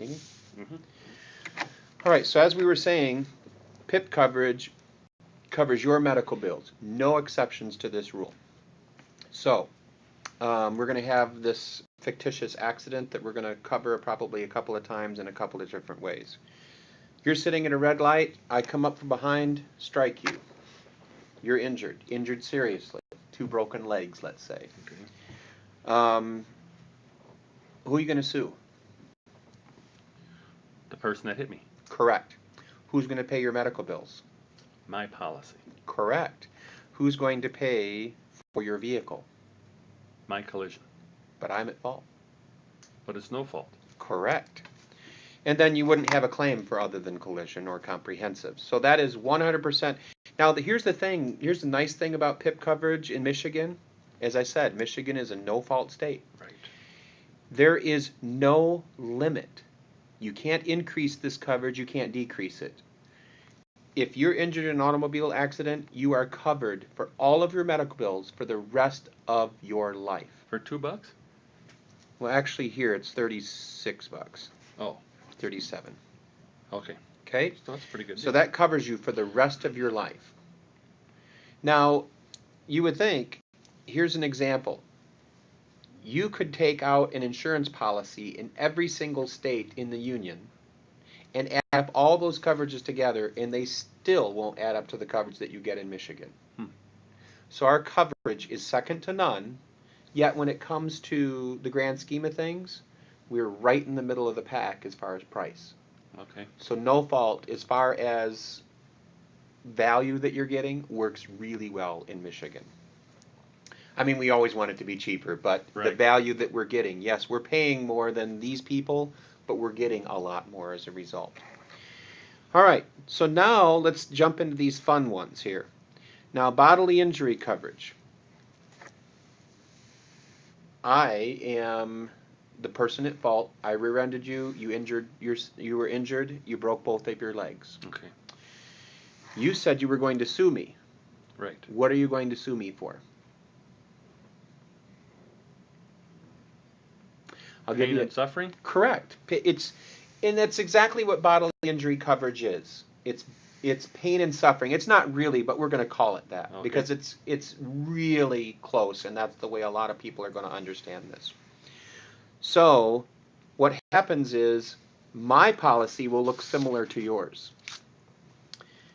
See? All right, so as we were saying, PIP coverage covers your medical bills. No exceptions to this rule. So we're going to have this fictitious accident that we're going to cover probably a couple of times in a couple of different ways. You're sitting at a red light. I come up from behind, strike you. You're injured. Injured seriously. 2 broken legs, let's say. Okay. Who are you going to sue? The person that hit me. Correct. Who's going to pay your medical bills? My policy. Correct. Who's going to pay for your vehicle? My collision. But I'm at fault. But it's no fault. Correct. And then you wouldn't have a claim for other than collision or comprehensive. So that is 100%. Now, here's the thing. Here's the nice thing about PIP coverage in Michigan. As I said, Michigan is a no-fault state. Right. There is no limit. You can't increase this coverage. You can't decrease it. If you're injured in an automobile accident, you are covered for all of your medical bills for the rest of your life. For $2? Well, actually, here it's $36. Oh. 37. Okay. Okay? So that's pretty good. So that covers you for the rest of your life. Now, you would think, here's an example. You could take out an insurance policy in every single state in the union and add up all those coverages together, and they still won't add up to the coverage that you get in Michigan. So our coverage is second to none, yet when it comes to the grand scheme of things, we're right in the middle of the pack as far as price. Okay. So no fault as far as value that you're getting works really well in Michigan. I mean, we always want it to be cheaper, but the value that we're getting, yes, we're paying more than these people, but we're getting a lot more as a result. All right, so now let's jump into these fun ones here. Now, bodily injury coverage. I am the person at fault. I rear-ended you. You were injured. You broke both of your legs. Okay. You said you were going to sue me. Right. What are you going to sue me for? Pain and suffering? Correct. And that's exactly what bodily injury coverage is. It's pain and suffering. It's not really, but we're going to call it that because it's really close, and that's the way a lot of people are going to understand this. So what happens is my policy will look similar to yours.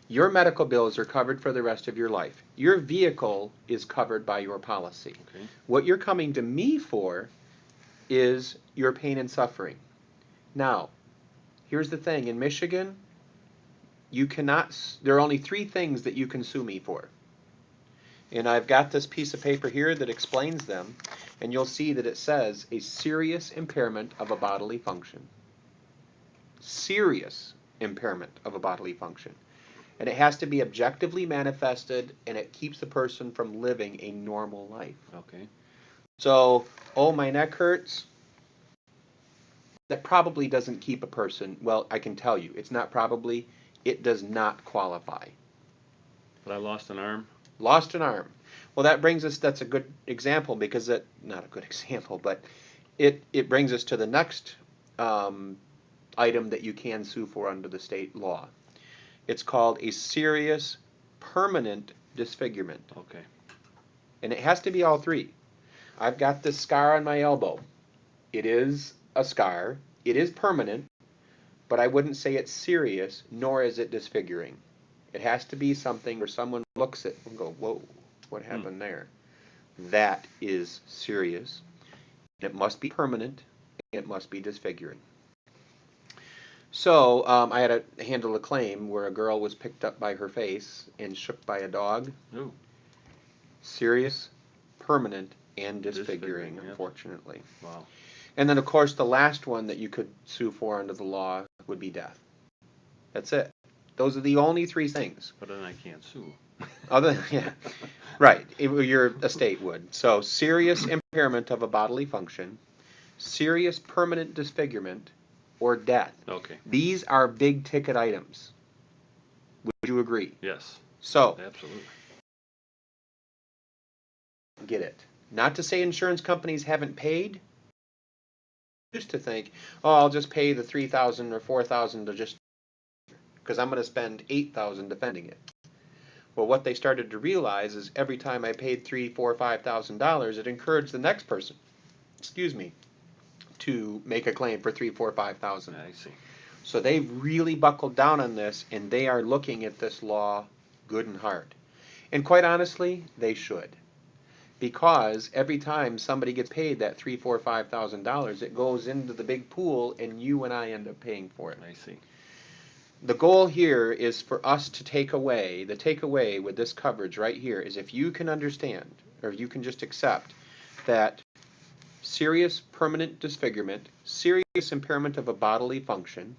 Your medical bills are covered for the rest of your life. Your vehicle is covered by your policy. Okay. What you're coming to me for is your pain and suffering. Now, here's the thing. In Michigan, there are only 3 things that you can sue me for. And I've got this piece of paper here that explains them, and you'll see that it says a serious impairment of a bodily function. Serious impairment of a bodily function. And it has to be objectively manifested, and it keeps the person from living a normal life. Okay. So, oh, my neck hurts. That probably doesn't keep a person, well, I can tell you, it's not probably, it does not qualify. But I lost an arm? Lost an arm. Well, that's a good example because not a good example, but it brings us to the next item that you can sue for under the state law. It's called a serious permanent disfigurement. Okay. And it has to be all 3. I've got this scar on my elbow. It is a scar. It is permanent, but I wouldn't say it's serious, nor is it disfiguring. It has to be something where someone looks at it and go, whoa, what happened there? That is serious. It must be permanent. It must be disfiguring. So I had to handle a claim where a girl was picked up by her face and shook by a dog. Ooh. Serious, permanent, and disfiguring, unfortunately. Wow. And then, of course, the last one that you could sue for under the law would be death. That's it. Those are the only 3 things. But then I can't sue. Yeah, right. Your estate would. So serious impairment of a bodily function, serious permanent disfigurement, or death. Okay. These are big ticket items. Would you agree? Yes. So Absolutely. Get it. Not to say insurance companies haven't paid. used to think, oh, I'll just pay the 3,000 or 4,000 to just because I'm going to spend 8,000 defending it. Well, what they started to realize is every time I paid $3,000, $4,000, $5,000, it encouraged the next person, excuse me, to make a claim for 3,000, 4,000, 5,000. I see. So they've really buckled down on this, and they are looking at this law good and hard. And quite honestly, they should. Because every time somebody gets paid that $3,000, $4,000, $5,000, it goes into the big pool, and you and I end up paying for it. I see. The goal here is for us to take away, the takeaway with this coverage right here is if you can understand, or you can just accept that serious permanent disfigurement, serious impairment of a bodily function,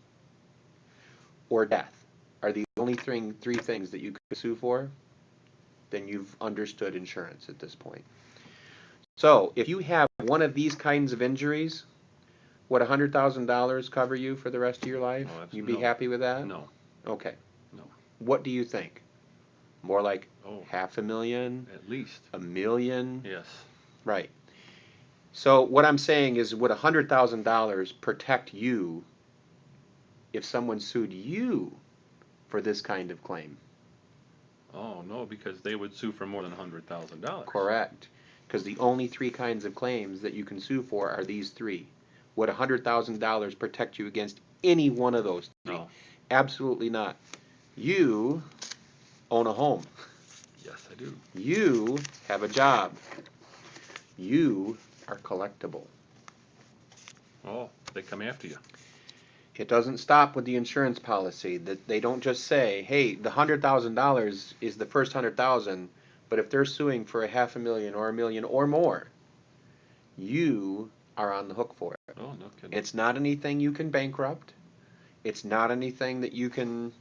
or death are the only three things that you could sue for, then you've understood insurance at this point. So if you have one of these kinds of injuries, would $100,000 cover you for the rest of your life? Oh, You'd be no. happy with that? No. Okay. No. What do you think? More like Oh, $500,000? at least. $1 million? Yes. Right. So what I'm saying is, would $100,000 protect you if someone sued you for this kind of claim? Oh, no, because they would sue for more than $100,000. Correct. Because the only three kinds of claims that you can sue for are these three. Would $100,000 protect you against any one of those three? No. Absolutely not. You own a home. Yes, I do. You have a job. You are collectible. Oh, they come after you. It doesn't stop with the insurance policy. That they don't just say, "Hey, the $100,000 is the first 100,000," but if they're suing for $500,000 or $1 million or more, you are on the hook for it. Oh, no kidding. It's not anything you can bankrupt. It's not anything that you can.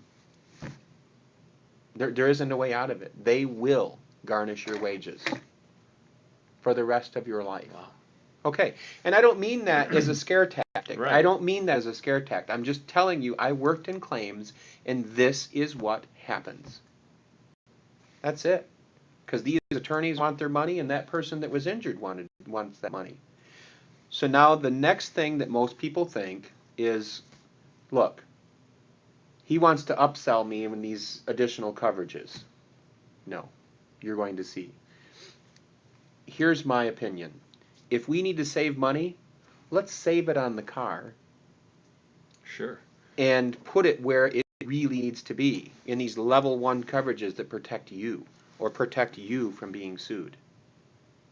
There isn't a way out of it. They will garnish your wages for the rest of your life. Wow. Okay, and I don't mean that as a scare tactic. Right. I don't mean that as a scare tactic. I'm just telling you, I worked in claims, and this is what happens. That's it. Because these attorneys want their money, and that person that was injured wants that money. So now the next thing that most people think is, look, he wants to upsell me in these additional coverages. No, you're going to see. Here's my opinion. If we need to save money, let's save it on the car Sure. and put it where it really needs to be, in these level 1 coverages that protect you or protect you from being sued.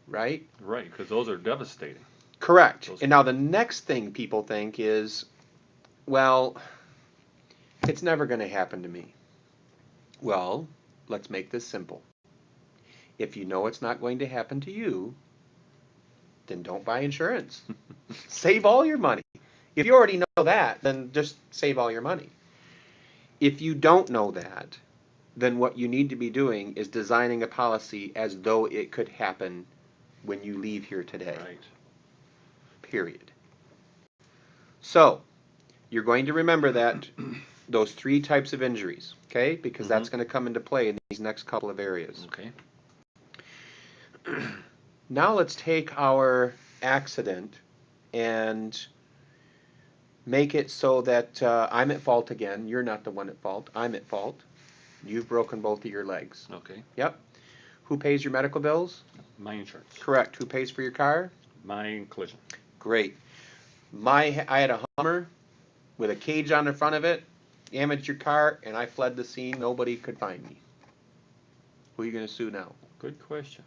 Right? Right, because those are devastating. Correct. And now the next thing people think is, well, it's never going to happen to me. Well, let's make this simple. If you know it's not going to happen to you, then don't buy insurance. Save all your money. If you already know that, then just save all your money. If you don't know that, then what you need to be doing is designing a policy as though it could happen when you leave here today. Right. Period. So, you're going to remember that those three types of injuries, okay? Because that's going to come into play in these next couple of areas. Okay. Now let's take our accident and make it so that I'm at fault again. You're not the one at fault. I'm at fault. You've broken both of your legs. Okay. Yep. Who pays your medical bills? My insurance. Correct. Who pays for your car? My collision. Great. I had a Hummer with a cage on the front of it, damaged your car, and I fled the scene. Nobody could find me. Who are you going to sue now? Good question.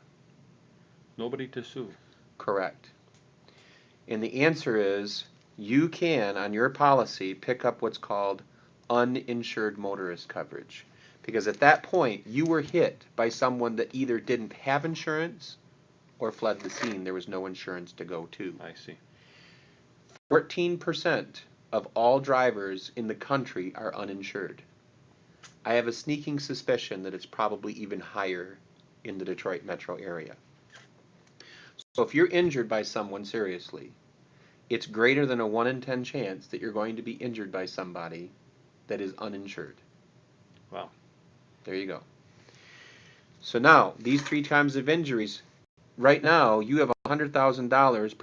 Nobody to sue. Correct. And the answer is you can, on your policy, pick up what's called uninsured motorist coverage. Because at that point, you were hit by someone that either didn't have insurance or fled the scene. There was no insurance to go to. I see. 14% of all drivers in the country are uninsured. I have a sneaking suspicion that it's probably even higher in the Detroit metro area. So if you're injured by someone seriously, it's greater than a 1 in 10 chance that you're going to be injured by somebody that is uninsured. Wow. There you go. So now, these three types of injuries, right now, you have $100,000